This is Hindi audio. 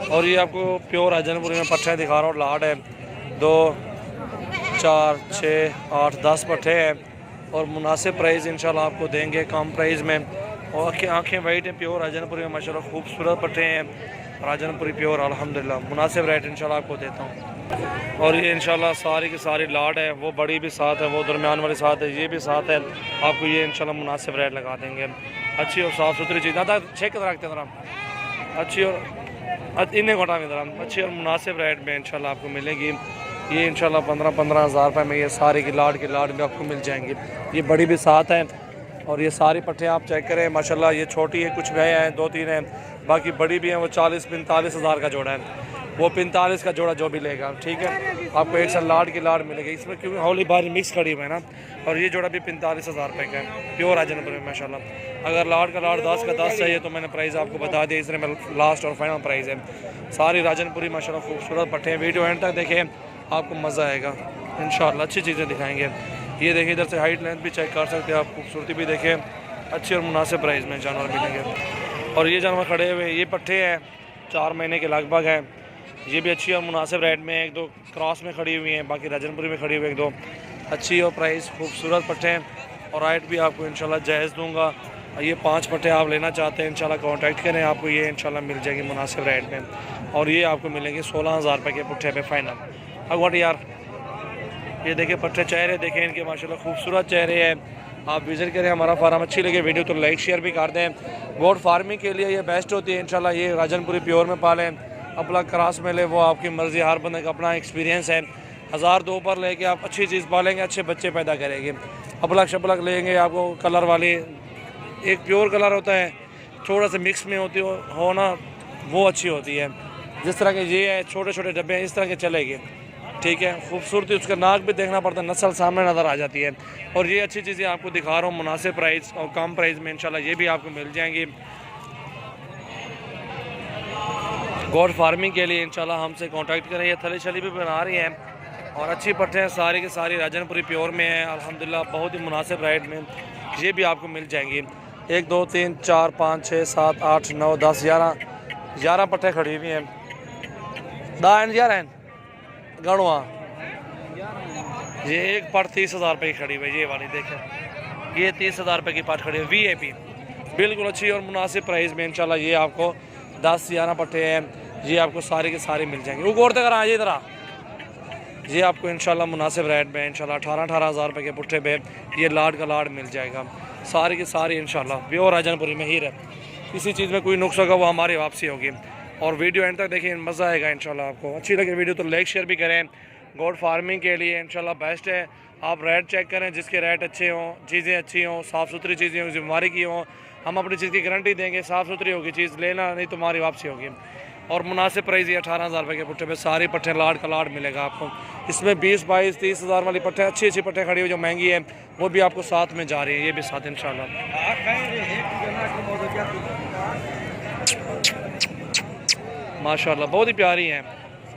और ये आपको प्योर राजनपुरी में पट्ठे दिखा रहा हूँ। लाट है 2 4 6 8 10 पट्ठे हैं और मुनासिब प्राइस इंशाल्लाह आपको देंगे कम प्राइस में। और आँखें वाइट हैं, प्योर राजनपुरी में माशाल्लाह खूबसूरत पट्ठे हैं। राजनपुरी प्योर अल्हम्दुलिल्लाह मुनासिब रेट इंशाल्लाह आपको देता हूँ। और ये इंशाल्लाह सारी की सारी लाट है, वो बड़ी भी साथ है, वो दरमियान वाली साथ है, ये भी साथ है। आपको ये इंशाल्लाह मुनासिब रेट लगा देंगे। अच्छी और साफ़ सुथरी चीज़ आता चेक रखते हैं ज़रा, अच्छी और इन्हें घटा में ज़रा अच्छी और मुनासिब रेट में इंशाल्लाह आपको मिलेगी। ये इंशाल्लाह 15-15 हज़ार रुपये में ये सारी की लाट भी आपको मिल जाएंगी। ये बड़ी भी साथ है और ये सारी पट्ठे आप चेक करें माशाल्लाह। ये छोटी है, कुछ गए हैं 2-3 हैं, बाकी बड़ी भी हैं। वो 40-45 हज़ार का जोड़ा है, वो 45 का जोड़ा जो भी लेगा, ठीक है। आपको एक साल लाट मिलेगी इसमें, क्योंकि हौली बारी मिक्स खड़ी हुई है ना। और ये जोड़ा भी 45 हज़ार रुपये का है, प्योर राजनपुर में माशाल्लाह। अगर लाट का 10 का 10 चाहिए तो मैंने प्राइस आपको बता दिया, इसमें लास्ट और फाइनल प्राइस है। सारी राजनपुरी माशाल्लाह खूबसूरत पट्टे हैं। वीडियो एंड तक देखें, आपको मज़ा आएगा इंशाल्लाह। अच्छी चीज़ें दिखाएंगे। ये देखिए इधर से हाइट लेंथ भी चेक कर सकते हैं आप, खूबसूरती भी देखें। अच्छी और मुनासिब प्राइस में जानवर मिलेंगे। और ये जानवर खड़े हुए ये पट्ठे हैं 4 महीने के लगभग हैं। ये भी अच्छी और मुनासिब रेट में 1-2 क्रॉस में खड़ी हुई हैं, बाकी राजनपुरी में खड़ी हुई 1-2 अच्छी और प्राइस खूबसूरत पट्टे हैं। और राइट भी आपको इंशाल्लाह जायज़ दूंगा। ये 5 पट्टे आप लेना चाहते हैं इंशाल्लाह कांटेक्ट करें, आपको ये इंशाल्लाह मिल जाएगी मुनासिब रेट में। और ये आपको मिलेंगे 16 हज़ार रुपये के पुट्ठे पे फाइनल। अब व्हाट यार, ये देखें पट्टे चेहरे देखें इनके माशाल्लाह खूबसूरत चेहरे हैं। आप विज़िट करें हमारा फार्म। अच्छी लगे वीडियो तो लाइक शेयर भी कर दें। गोट फार्मिंग के लिए ये बेस्ट होती है इंशाल्लाह। ये राजनपुरी प्योर में पालें, अपना क्रॉस में ले, वो आपकी मर्ज़ी, हर बंदे का अपना एक्सपीरियंस है। 1000-2 पर लेके आप अच्छी चीज़ पालेंगे, अच्छे बच्चे पैदा करेंगे। अपलक शपलक लेंगे, आपको कलर वाली एक प्योर कलर होता है, थोड़ा सा मिक्स में होती हो ना, वो अच्छी होती है। जिस तरह के ये है छोटे छोटे डब्बे हैं, इस तरह के चलेंगे, ठीक है। खूबसूरती उसका नाक भी देखना पड़ता है, नस्ल सामने नज़र आ जाती है। और ये अच्छी चीज़ें आपको दिखा रहा हूँ मुनासिब प्राइस और कम प्राइस में इंशाल्लाह ये भी आपको मिल जाएंगी। गोट फार्मिंग के लिए इंशाल्लाह हमसे कांटेक्ट करें। ये थली छली भी बना रही हैं और अच्छी पट्टे हैं, सारी के सारी राजनपुरी प्योर में है अल्हम्दुलिल्लाह। बहुत ही मुनासिब रेट में ये भी आपको मिल जाएंगी। 1 2 3 4 5 6 7 8 9 10 11 पट्टे खड़ी हुई हैं। 11 गणवा ये एक पट 30 हज़ार रुपये की खड़ी हुई है। ये वाली देखें, ये 30 हज़ार रुपये की पट खड़ी है VIP, बिल्कुल अच्छी और मुनासिब प्राइस में इंशाल्लाह। ये आपको 10-11 पट्टे हैं, ये आपको सारे के सारे मिल जाएंगे। वो गोरते कर आ इधर आ, ये आपको इंशाल्लाह मुनासिब रेट में इंशाल्लाह 18 हज़ार रुपये के पुट्ठे पे ये लाट का लाट मिल जाएगा। सारी की सारी इंशाल्लाह प्योर राजनपुरी में ही है। किसी चीज़ में कोई नुक्स होगा वो हमारी वापसी होगी। और वीडियो एंड तक देखिए, मज़ा आएगा इंशाल्लाह आपको। अच्छी लगे वीडियो तो लाइक शेयर भी करें। गोट फार्मिंग के लिए इंशाल्लाह बेस्ट है। आप रेट चेक करें, जिसके रेट अच्छे हों, चीज़ें अच्छी हों, साफ़ सुथरी चीज़ें हों, जिम्मेवारी की हों। हम अपनी चीज़ की गारंटी देंगे, साफ़ सुथरी होगी चीज़, लेना नहीं तुम्हारी वापसी होगी। और मुनासिब प्राइस ये 18 हज़ार रुपये के पुट्ठे पे सारी पट्टे लाट का लाट मिलेगा आपको। इसमें 20 22 30 हज़ार वाली पट्टे अच्छी पट्टे खड़ी हुई जो महंगी है वो भी आपको साथ में जा रही है, ये भी साथ इंशाल्लाह। माशाल्लाह बहुत ही प्यारी हैं।